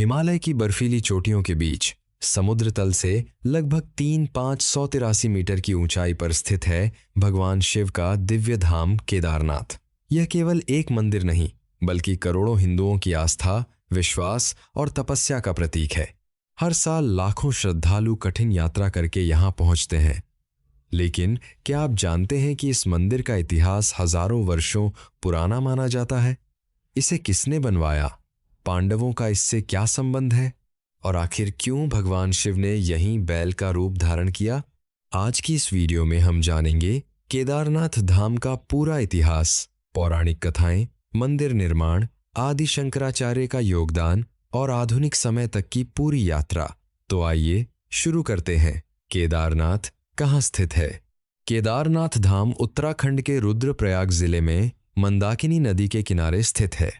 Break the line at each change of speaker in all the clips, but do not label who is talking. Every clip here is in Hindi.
हिमालय की बर्फीली चोटियों के बीच समुद्र तल से लगभग 3,583 मीटर की ऊंचाई पर स्थित है भगवान शिव का दिव्य धाम केदारनाथ। यह केवल एक मंदिर नहीं बल्कि करोड़ों हिंदुओं की आस्था, विश्वास और तपस्या का प्रतीक है। हर साल लाखों श्रद्धालु कठिन यात्रा करके यहाँ पहुँचते हैं। लेकिन क्या आप जानते हैं कि इस मंदिर का इतिहास हजारों वर्षों पुराना माना जाता है? इसे किसने बनवाया? पांडवों का इससे क्या संबंध है? और आखिर क्यों भगवान शिव ने यहीं बैल का रूप धारण किया? आज की इस वीडियो में हम जानेंगे केदारनाथ धाम का पूरा इतिहास, पौराणिक कथाएं, मंदिर निर्माण, आदि शंकराचार्य का योगदान और आधुनिक समय तक की पूरी यात्रा। तो आइए शुरू करते हैं। केदारनाथ कहाँ स्थित है? केदारनाथ धाम उत्तराखंड के रुद्रप्रयाग जिले में मंदाकिनी नदी के किनारे स्थित है।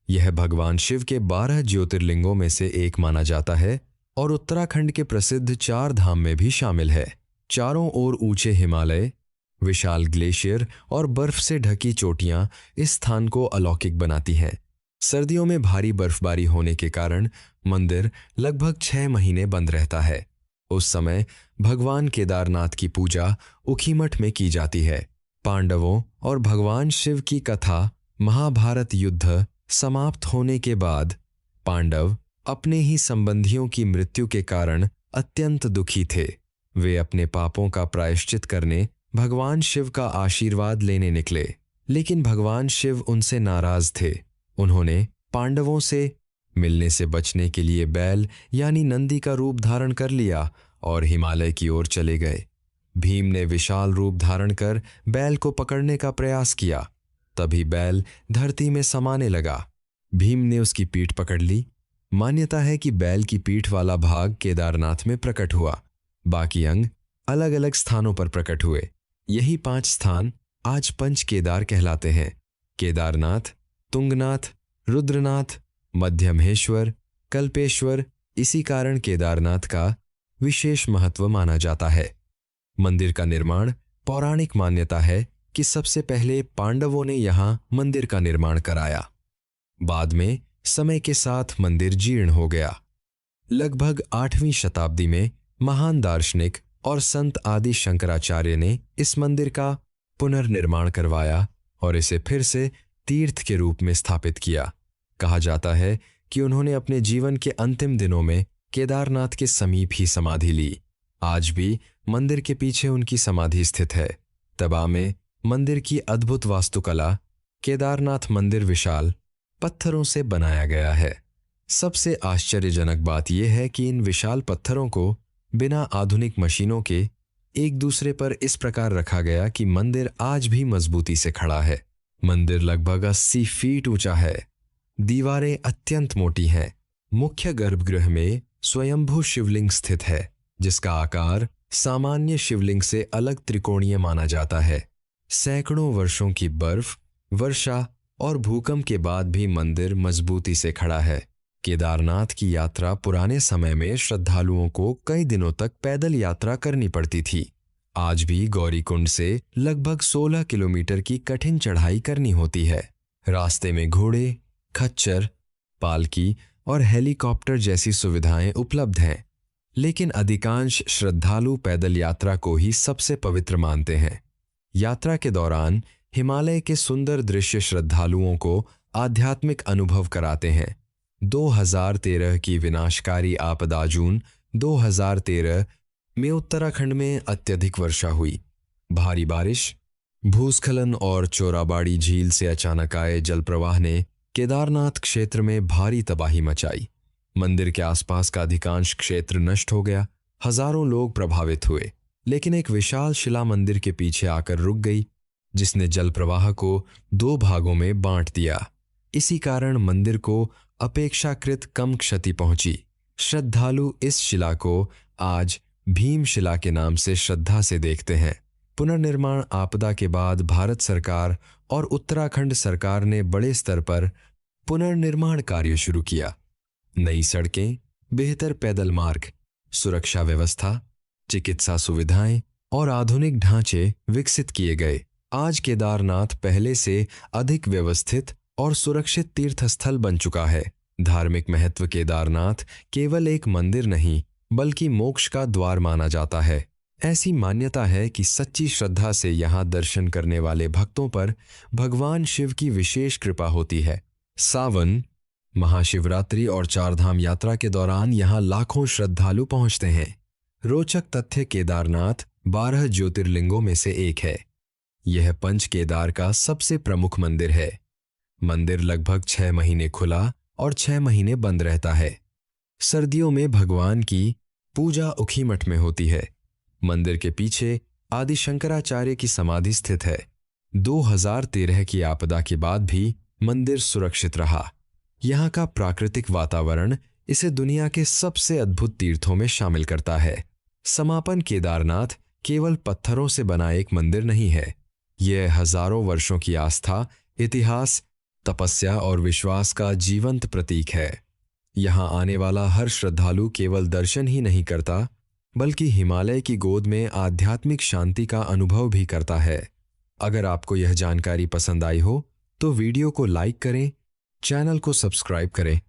यह भगवान शिव के 12 ज्योतिर्लिंगों में से एक माना जाता है और उत्तराखंड के प्रसिद्ध 4 धाम में भी शामिल है। चारों ओर ऊंचे हिमालय, विशाल ग्लेशियर और बर्फ से ढकी चोटियां इस स्थान को अलौकिक बनाती हैं। सर्दियों में भारी बर्फबारी होने के कारण मंदिर लगभग 6 महीने बंद रहता है। उस समय भगवान केदारनाथ की पूजा ऊखीमठ में की जाती है। पांडवों और भगवान शिव की कथा। महाभारत युद्ध समाप्त होने के बाद पांडव अपने ही संबंधियों की मृत्यु के कारण अत्यंत दुखी थे। वे अपने पापों का प्रायश्चित करने भगवान शिव का आशीर्वाद लेने निकले, लेकिन भगवान शिव उनसे नाराज थे। उन्होंने पांडवों से मिलने से बचने के लिए बैल यानी नंदी का रूप धारण कर लिया और हिमालय की ओर चले गए। भीम ने विशाल रूप धारण कर बैल को पकड़ने का प्रयास किया। तभी बैल धरती में समाने लगा। भीम ने उसकी पीठ पकड़ ली। मान्यता है कि बैल की पीठ वाला भाग केदारनाथ में प्रकट हुआ, बाकी अंग अलग अलग स्थानों पर प्रकट हुए। यही 5 स्थान आज पंच केदार कहलाते हैं: केदारनाथ, तुंगनाथ, रुद्रनाथ, मध्यमहेश्वर, कल्पेश्वर। इसी कारण केदारनाथ का विशेष महत्व माना जाता है। मंदिर का निर्माण पौराणिक मान्यता है कि सबसे पहले पांडवों ने यहाँ मंदिर का निर्माण कराया। बाद में समय के साथ मंदिर जीर्ण हो गया। लगभग 8वीं शताब्दी में महान दार्शनिक और संत आदि शंकराचार्य ने इस मंदिर का पुनर्निर्माण करवाया और इसे फिर से तीर्थ के रूप में स्थापित किया। कहा जाता है कि उन्होंने अपने जीवन के अंतिम दिनों में केदारनाथ के समीप ही समाधि ली। आज भी मंदिर के पीछे उनकी समाधि स्थित है। तबा में मंदिर की अद्भुत वास्तुकला। केदारनाथ मंदिर विशाल पत्थरों से बनाया गया है। सबसे आश्चर्यजनक बात यह है कि इन विशाल पत्थरों को बिना आधुनिक मशीनों के एक दूसरे पर इस प्रकार रखा गया कि मंदिर आज भी मजबूती से खड़ा है। मंदिर लगभग 80 फीट ऊंचा है। दीवारें अत्यंत मोटी हैं। मुख्य गर्भगृह में स्वयंभू शिवलिंग स्थित है, जिसका आकार सामान्य शिवलिंग से अलग त्रिकोणीय माना जाता है। सैकड़ों वर्षों की बर्फ, वर्षा और भूकंप के बाद भी मंदिर मजबूती से खड़ा है। केदारनाथ की यात्रा पुराने समय में श्रद्धालुओं को कई दिनों तक पैदल यात्रा करनी पड़ती थी। आज भी गौरीकुंड से लगभग 16 किलोमीटर की कठिन चढ़ाई करनी होती है। रास्ते में घोड़े, खच्चर, पालकी और हेलीकॉप्टर जैसी सुविधाएं उपलब्ध हैं, लेकिन अधिकांश श्रद्धालु पैदल यात्रा को ही सबसे पवित्र मानते हैं। यात्रा के दौरान हिमालय के सुंदर दृश्य श्रद्धालुओं को आध्यात्मिक अनुभव कराते हैं। 2013 की विनाशकारी आपदा जून 2013 में उत्तराखंड में अत्यधिक वर्षा हुई। भारी बारिश, भूस्खलन और चोराबाड़ी झील से अचानक आए जलप्रवाह ने केदारनाथ क्षेत्र में भारी तबाही मचाई। मंदिर के आसपास का अधिकांश क्षेत्र नष्ट हो गया। हजारों लोग प्रभावित हुए, लेकिन एक विशाल शिला मंदिर के पीछे आकर रुक गई, जिसने जल प्रवाह को 2 भागों में बांट दिया। इसी कारण मंदिर को अपेक्षाकृत कम क्षति पहुंची। श्रद्धालु इस शिला को आज भीमशिला के नाम से श्रद्धा से देखते हैं। पुनर्निर्माण आपदा के बाद भारत सरकार और उत्तराखंड सरकार ने बड़े स्तर पर पुनर्निर्माण कार्य शुरू किया। नई सड़कें, बेहतर पैदल मार्ग, सुरक्षा व्यवस्था, चिकित्सा सुविधाएं और आधुनिक ढांचे विकसित किए गए। आज केदारनाथ पहले से अधिक व्यवस्थित और सुरक्षित तीर्थस्थल बन चुका है। धार्मिक महत्व केदारनाथ केवल एक मंदिर नहीं बल्कि मोक्ष का द्वार माना जाता है। ऐसी मान्यता है कि सच्ची श्रद्धा से यहाँ दर्शन करने वाले भक्तों पर भगवान शिव की विशेष कृपा होती है। सावन, महाशिवरात्रि और चारधाम यात्रा के दौरान यहाँ लाखों श्रद्धालु पहुंचते हैं। रोचक तथ्य, केदारनाथ 12 ज्योतिर्लिंगों में से एक है। यह पंच केदार का सबसे प्रमुख मंदिर है। मंदिर लगभग 6 महीने खुला और 6 महीने बंद रहता है। सर्दियों में भगवान की पूजा उखीमठ में होती है। मंदिर के पीछे आदि शंकराचार्य की समाधि स्थित है। 2013 की आपदा के बाद भी मंदिर सुरक्षित रहा। यहाँ का प्राकृतिक वातावरण इसे दुनिया के सबसे अद्भुत तीर्थों में शामिल करता है। समापन, केदारनाथ केवल पत्थरों से बना एक मंदिर नहीं है। यह हजारों वर्षों की आस्था, इतिहास, तपस्या और विश्वास का जीवंत प्रतीक है। यहाँ आने वाला हर श्रद्धालु केवल दर्शन ही नहीं करता बल्कि हिमालय की गोद में आध्यात्मिक शांति का अनुभव भी करता है। अगर आपको यह जानकारी पसंद आई हो तो वीडियो को लाइक करें, चैनल को सब्सक्राइब करें